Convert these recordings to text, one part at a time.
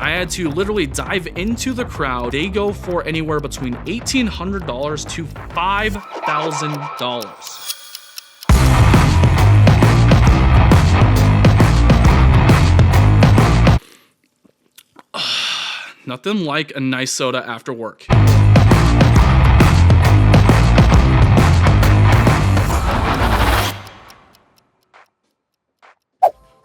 I had to literally dive into the crowd. They go for anywhere between $1,800 to $5,000. Nothing like a nice soda after work.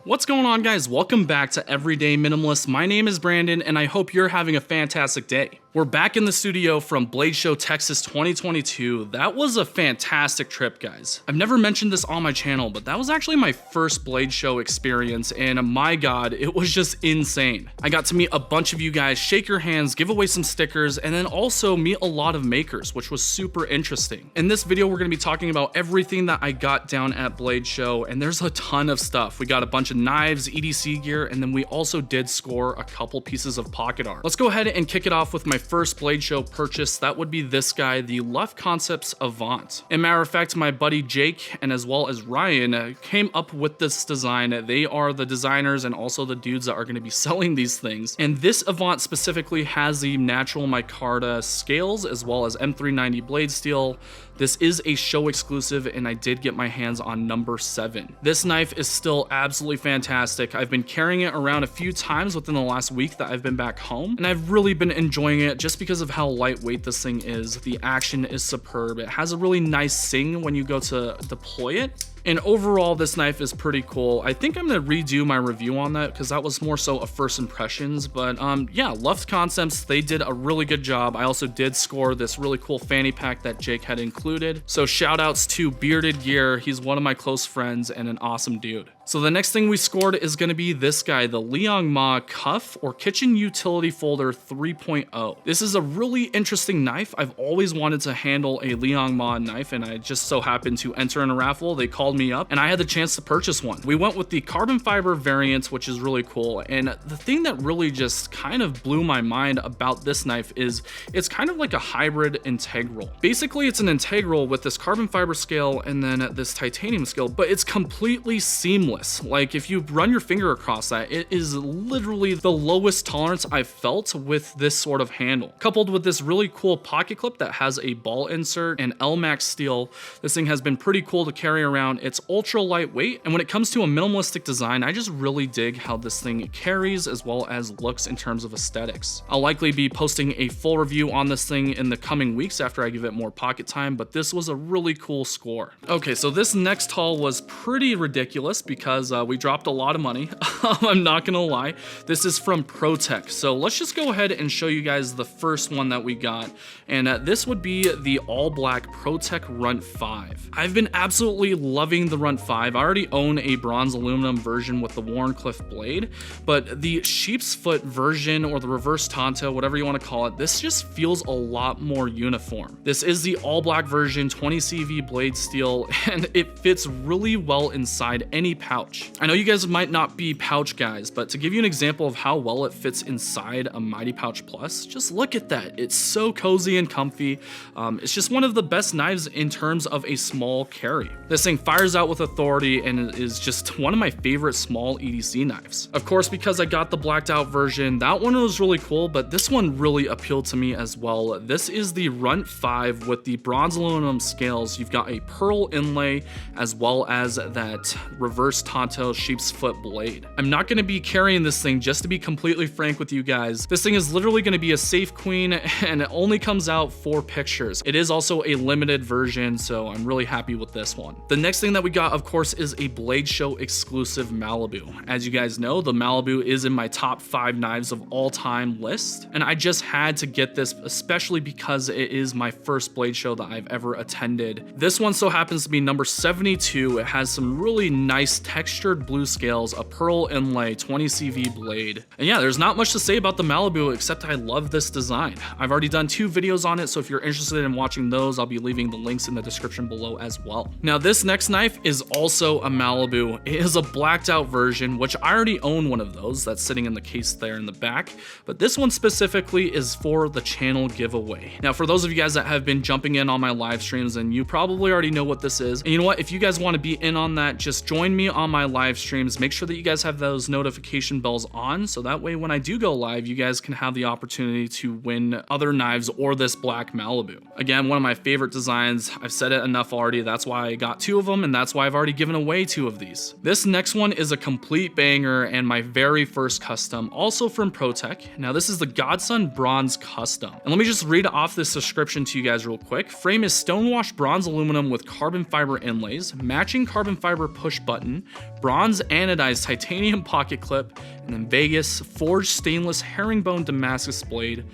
What's going on, guys? Welcome back to Everyday Minimalist. My name is Brandon, and I hope you're having a fantastic day. We're back in the studio from Blade Show Texas 2022. That was a fantastic trip, guys. I've never mentioned this on my channel, but that was actually my first Blade Show experience, and my God, it was just insane. I got to meet a bunch of you guys, shake your hands, give away some stickers, and then also meet a lot of makers, which was super interesting. In this video, we're gonna be talking about everything that I got down at Blade Show, and there's a ton of stuff. We got a bunch of knives, EDC gear, and then we also did score a couple pieces of pocket art. Let's go ahead and kick it off with my first Blade Show purchase. That would be this guy, the Left Concepts Avant. And matter of fact, my buddy Jake and as well as Ryan came up with this design. They are the designers and also the dudes that are going to be selling these things. And this Avant specifically has the natural micarta scales as well as M390 blade steel. This is a show exclusive, and I did get my hands on number 7. This knife is still absolutely fantastic. I've been carrying it around a few times within the last week that I've been back home, and I've really been enjoying it just because of how lightweight this thing is. The action is superb. It has a really nice sing when you go to deploy it. And overall, this knife is pretty cool. I think I'm gonna redo my review on that because that was more so a first impressions. But yeah, Left Concepts, they did a really good job. I also did score this really cool fanny pack that Jake had included. So shout outs to Bearded Gear. He's one of my close friends and an awesome dude. So the next thing we scored is gonna be this guy, the Ling Ma Cuff or Kitchen Utility Folder 3.0. This is a really interesting knife. I've always wanted to handle a Ling Ma knife, and I just so happened to enter in a raffle. They called me up and I had the chance to purchase one. We went with the carbon fiber variant, which is really cool. And the thing that really just kind of blew my mind about this knife is it's kind of like a hybrid integral. Basically, it's an integral with this carbon fiber scale and then this titanium scale, but it's completely seamless. Like if you run your finger across that, it is literally the lowest tolerance I've felt with this sort of handle. Coupled with this really cool pocket clip that has a ball insert and L-Max steel, this thing has been pretty cool to carry around. It's ultra lightweight, and when it comes to a minimalistic design, I just really dig how this thing carries as well as looks in terms of aesthetics. I'll likely be posting a full review on this thing in the coming weeks after I give it more pocket time, but this was a really cool score. Okay, so this next haul was pretty ridiculous because we dropped a lot of money. I'm not gonna lie. This is from ProTech. So let's just go ahead and show you guys the first one that we got. And this would be the all black ProTech Runt 5. I've been absolutely loving the Runt 5. I already own a bronze aluminum version with the Wharncliffe blade, but the sheep's foot version or the reverse Tonto, whatever you want to call it, this just feels a lot more uniform. This is the all black version, 20 CV blade steel, and it fits really well inside any pouch. I know you guys might not be pouch guys, but to give you an example of how well it fits inside a Mighty Pouch Plus, just look at that. It's so cozy and comfy. It's just one of the best knives in terms of a small carry. This thing fires out with authority and is just one of my favorite small EDC knives. Of course, because I got the blacked out version, that one was really cool, but this one really appealed to me as well. This is the Runt 5 with the bronze aluminum scales. You've got a pearl inlay as well as that reverse Tonto sheep's foot blade. I'm not going to be carrying this thing, just to be completely frank with you guys. This thing is literally going to be a safe queen, and it only comes out for pictures. It is also a limited version, so I'm really happy with this one. The next thing that we got, of course, is a Blade Show exclusive Malibu. As you guys know, the Malibu is in my top 5 knives of all time list, and I just had to get this, especially because it is my first Blade Show that I've ever attended. This one so happens to be number 72. It has some really nice textured blue scales, a pearl inlay, 20 CV blade. And yeah, there's not much to say about the Malibu except I love this design. I've already done 2 videos on it, so if you're interested in watching those, I'll be leaving the links in the description below as well. Now this next knife is also a Malibu. It is a blacked out version, which I already own one of those that's sitting in the case there in the back, but this one specifically is for the channel giveaway. Now for those of you guys that have been jumping in on my live streams, and you probably already know what this is, and you know what, if you guys want to be in on that, just join me on my live streams, make sure that you guys have those notification bells on, so that way when I do go live, you guys can have the opportunity to win other knives or this black Malibu. Again, one of my favorite designs. I've said it enough already. That's why I got 2 of them, and that's why I've already given away 2 of these. This next one is a complete banger and my very first custom, also from ProTech. Now this is the Godson Bronze Custom. And let me just read off this description to you guys real quick. Frame is stonewashed bronze aluminum with carbon fiber inlays, matching carbon fiber push button, bronze anodized titanium pocket clip, and then Vegas forged stainless herringbone Damascus blade,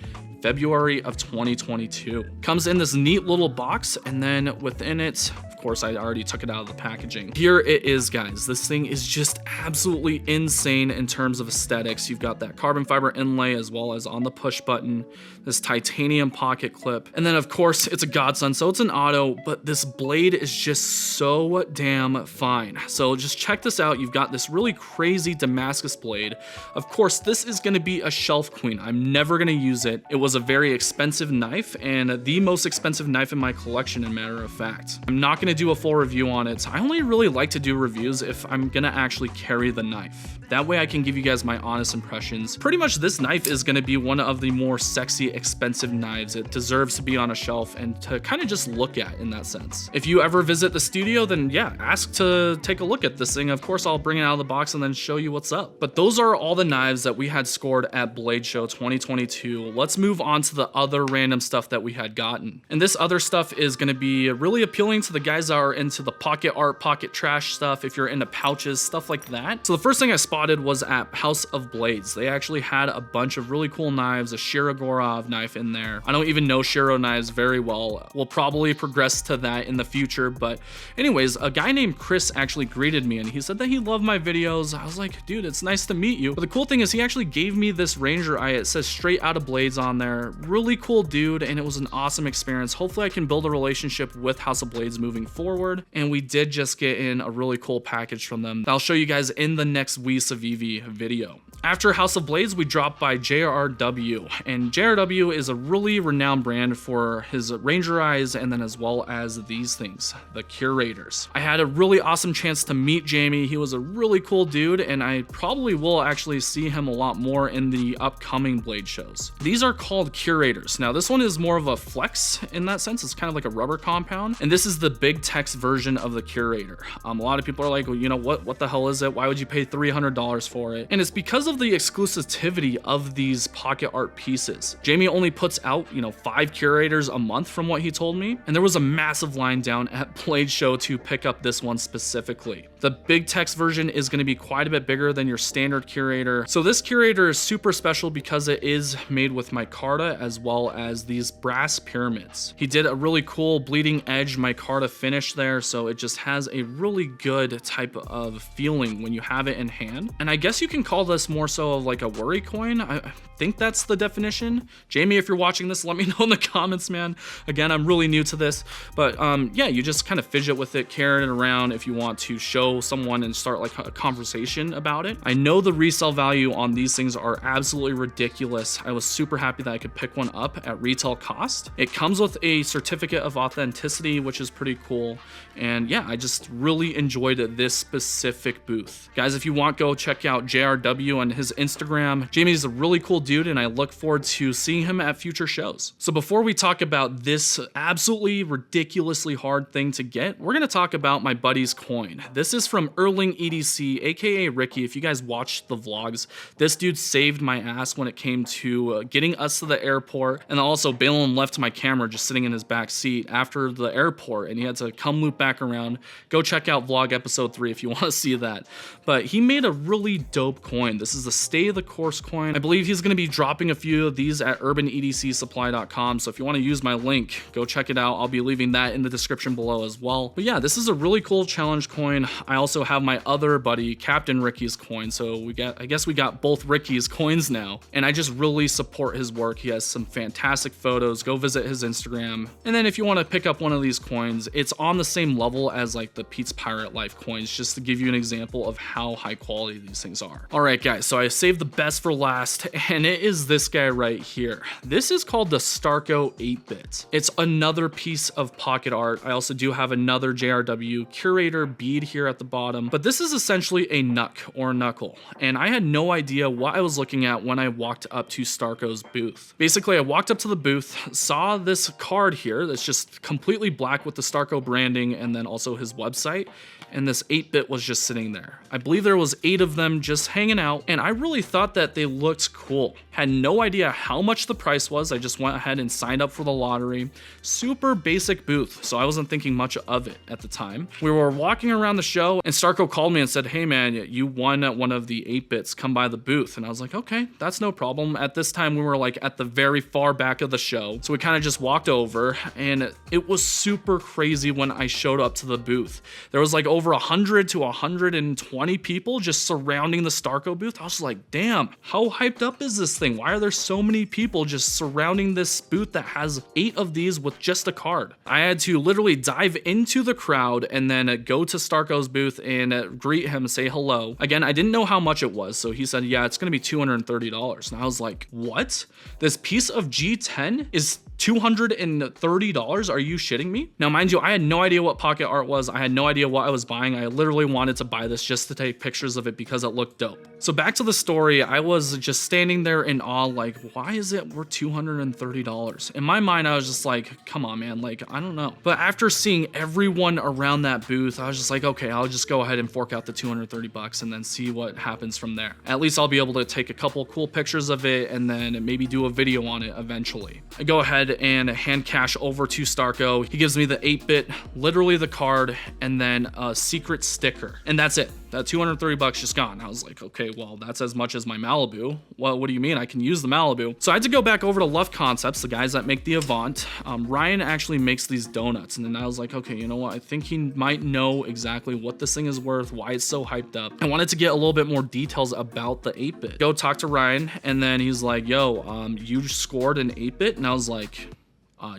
February of 2022. Comes in this neat little box, and then within it, of course, I already took it out of the packaging. Here it is, guys. This thing is just absolutely insane in terms of aesthetics. You've got that carbon fiber inlay as well as on the push button, this titanium pocket clip, and then of course it's a Godson, so it's an auto, but this blade is just so damn fine. So just check this out. You've got this really crazy Damascus blade. Of course, this is gonna be a shelf queen. I'm never gonna use it. It was a very expensive knife and the most expensive knife in my collection, in matter of fact. I'm not gonna do a full review on it. I only really like to do reviews if I'm gonna actually carry the knife. That way I can give you guys my honest impressions. Pretty much this knife is gonna be one of the more sexy, expensive knives. It deserves to be on a shelf and to kind of just look at in that sense. If you ever visit the studio, then yeah, ask to take a look at this thing. Of course, I'll bring it out of the box and then show you what's up. But those are all the knives that we had scored at Blade Show 2022. Let's move on to the other random stuff that we had gotten. And this other stuff is gonna be really appealing to the guys that are into the pocket art, pocket trash stuff, if you're into pouches, stuff like that. So the first thing I spotted was at House of Blades. They actually had a bunch of really cool knives, a Shirogorov knife in there. I don't even know Shiro knives very well. We'll probably progress to that in the future, but anyways, a guy named Chris actually greeted me and he said that he loved my videos. I was like, dude, it's nice to meet you. But the cool thing is he actually gave me this Ranger eye. It says Straight Out of Blades on there. Really cool dude, and it was an awesome experience. Hopefully I can build a relationship with House of Blades moving forward, and we did just get in a really cool package from them that I'll show you guys in the next We Savivi video. After House of Blades, we dropped by JRW, and JRW is a really renowned brand for his Ranger eyes and then as well as these things, the Curators. I had a really awesome chance to meet Jamie. He was a really cool dude, and I probably will actually see him a lot more in the upcoming Blade shows. These are called Curators. Now this one is more of a flex in that sense. It's kind of like a rubber compound, and this is the big text version of the Curator. A lot of people are like, well, you know what the hell is it? Why would you pay $300 for it? And it's because of the exclusivity of these pocket art pieces. Jamie only puts out, 5 Curators a month from what he told me, and there was a massive line down at Blade Show to pick up this one specifically. The big text version is going to be quite a bit bigger than your standard Curator. So this Curator is super special because it is made with micarta as well as these brass pyramids. He did a really cool bleeding edge micarta finish there, so it just has a really good type of feeling when you have it in hand. And I guess you can call this more so of like a worry coin. I think that's the definition. Jamie, if you're watching this, let me know in the comments, man. Again, I'm really new to this, but yeah, you just kind of fidget with it, carry it around if you want to show someone and start like a conversation about it. I know the resale value on these things are absolutely ridiculous. I was super happy that I could pick one up at retail cost. It comes with a certificate of authenticity, which is pretty cool. And yeah, I just really enjoyed this specific booth. Guys, if you want, go check out JRW on his Instagram. Jamie's a really cool dude, and I look forward to seeing him at future shows. So before we talk about this absolutely ridiculously hard thing to get, we're gonna talk about my buddy's coin. This is from Erling EDC, aka Ricky. If you guys watched the vlogs, this dude saved my ass when it came to getting us to the airport, and also Balin left my camera just sitting in his back seat after the airport, and he had to come loop back around. Go check out vlog episode 3 if you want to see that. But he made a really dope coin. This is the Stay the Course coin. I believe he's going to be dropping a few of these at urbanedcsupply.com, so if you want to use my link, go check it out. I'll be leaving that in the description below as well. But yeah, this is a really cool challenge coin. I also have my other buddy, Captain Ricky's coin, so I guess we got both Ricky's coins now, and I just really support his work. He has some fantastic photos. Go visit his Instagram. And then if you want to pick up one of these coins, it's on the same level as like the Pete's Pirate Life coins, just to give you an example of how high quality these things are. All right, guys, so I saved the best for last, and it is this guy right here. This is called the Starco 8-bit. It's another piece of pocket art. I also do have another JRW Curator bead here at the bottom. But this is essentially a knuck or knuckle, and I had no idea what I was looking at when I walked up to Starco's booth. Basically, I walked up to the booth, saw this card here that's just completely black with the Starco branding and then also his website, and this 8-bit was just sitting there. I believe there was 8 of them just hanging out, and I really thought that they looked cool. Had no idea how much the price was. I just went ahead and signed up for the lottery. Super basic booth, so I wasn't thinking much of it at the time. We were walking around the show, and Starco called me and said, "Hey man, you won one of the 8-bits, come by the booth." And I was like, okay, that's no problem. At this time, we were like at the very far back of the show, so we kind of just walked over, and it was super crazy when I showed up to the booth. There was like over 100 to 120 people just surrounding the Starco booth. I was like, damn, how hyped up is this thing? Why are there so many people just surrounding this booth that has 8 of these with just a card? I had to literally dive into the crowd and then go to Starco's booth and greet him, say hello. Again, I didn't know how much it was, so he said, yeah, it's gonna be $230. And I was like, what? This piece of G10 is $230? Are you shitting me? Now, mind you, I had no idea what pocket art was. I had no idea what I was buying. I literally wanted to buy this just to take pictures of it because it looked dope. So back to the story, I was just standing there in awe, like, why is it worth $230? In my mind, I was just like, come on, man, like, I don't know. But after seeing everyone around that booth, I was just like, okay, I'll just go ahead and fork out the $230 and then see what happens from there. At least I'll be able to take a couple cool pictures of it and then maybe do a video on it eventually. I go ahead and hand cash over to Starco. He gives me the 8-bit, literally the card, and then a secret sticker. And that's it. That $230 just gone. I was like, okay, well, that's as much as my Malibu. Well, what do you mean? I can use the Malibu. So I had to go back over to Love Concepts, the guys that make the Avant. Ryan actually makes these donuts. And then I was like, okay, you know what? I think he might know exactly what this thing is worth, why it's so hyped up. I wanted to get a little bit more details about the 8-bit. Go talk to Ryan, and then he's like, yo, you scored an 8-bit? And I was like,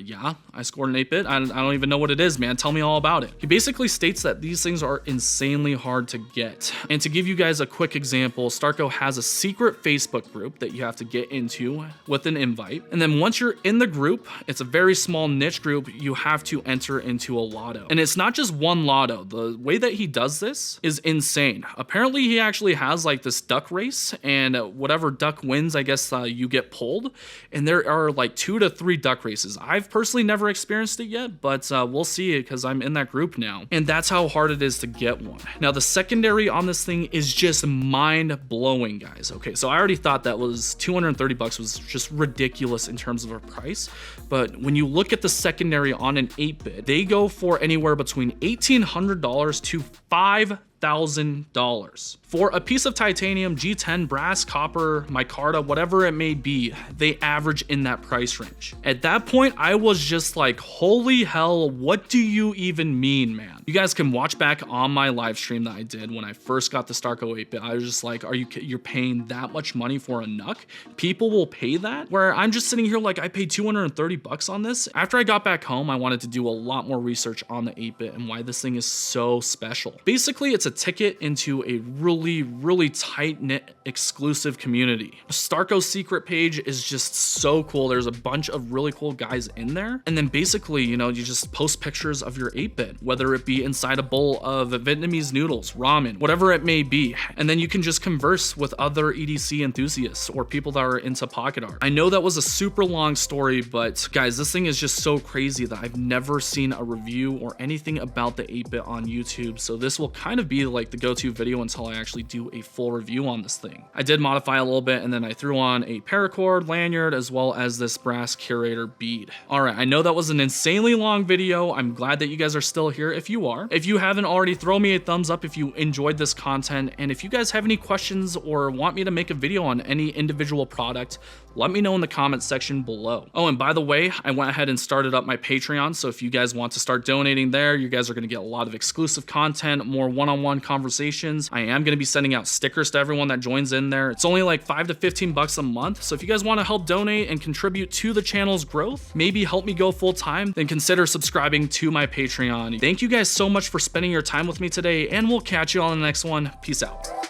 yeah, I scored an 8-bit. I don't even know what it is, man. Tell me all about it. He basically states that these things are insanely hard to get. And to give you guys a quick example, Starco has a secret Facebook group that you have to get into with an invite. And then once you're in the group, it's a very small niche group, you have to enter into a lotto. And it's not just one lotto. The way that he does this is insane. Apparently, he actually has like this duck race, and whatever duck wins, I guess you get pulled. And there are like 2 to 3 duck races. I've personally never experienced it yet, but we'll see it because I'm in that group now. And that's how hard it is to get one. Now, the secondary on this thing is just mind-blowing, guys. Okay, so I already thought that was $230 was just ridiculous in terms of a price. But when you look at the secondary on an 8-bit, they go for anywhere between $1,800 to $5,000 for a piece of titanium, G10, brass, copper, micarta, whatever it may be. They average in that price range. At that point, I was just like, holy hell, what do you even mean, man? You guys can watch back on my live stream that I did when I first got the Starco 8-bit. I was just like, you're paying that much money for a knuck? People will pay that? Where I'm just sitting here like, I paid $230 on this. After I got back home, I wanted to do a lot more research on the 8-bit and why this thing is so special. Basically, it's a ticket into a really tight-knit exclusive community. Starco's secret page is just so cool. There's a bunch of really cool guys in there. And then basically, you know, you just post pictures of your 8-bit, whether it be inside a bowl of Vietnamese noodles, ramen, whatever it may be. And then you can just converse with other EDC enthusiasts or people that are into pocket art. I know that was a super long story, but guys, this thing is just so crazy that I've never seen a review or anything about the 8-bit on YouTube. So this will kind of be like the go-to video until I actually do a full review on this thing. I did modify a little bit, and then I threw on a paracord, lanyard, as well as this brass curator bead. All right, I know that was an insanely long video. I'm glad that you guys are still here if you are. If you haven't already, throw me a thumbs up if you enjoyed this content. And if you guys have any questions or want me to make a video on any individual product, let me know in the comments section below. Oh, and by the way, I went ahead and started up my Patreon. So if you guys want to start donating there, you guys are going to get a lot of exclusive content, more one-on-one conversations. I am going to be sending out stickers to everyone that joins in there. It's only like $5 to $15 a month. So if you guys want to help donate and contribute to the channel's growth, maybe help me go full time, then consider subscribing to my Patreon. Thank you guys so much for spending your time with me today, and we'll catch you on the next one. Peace out.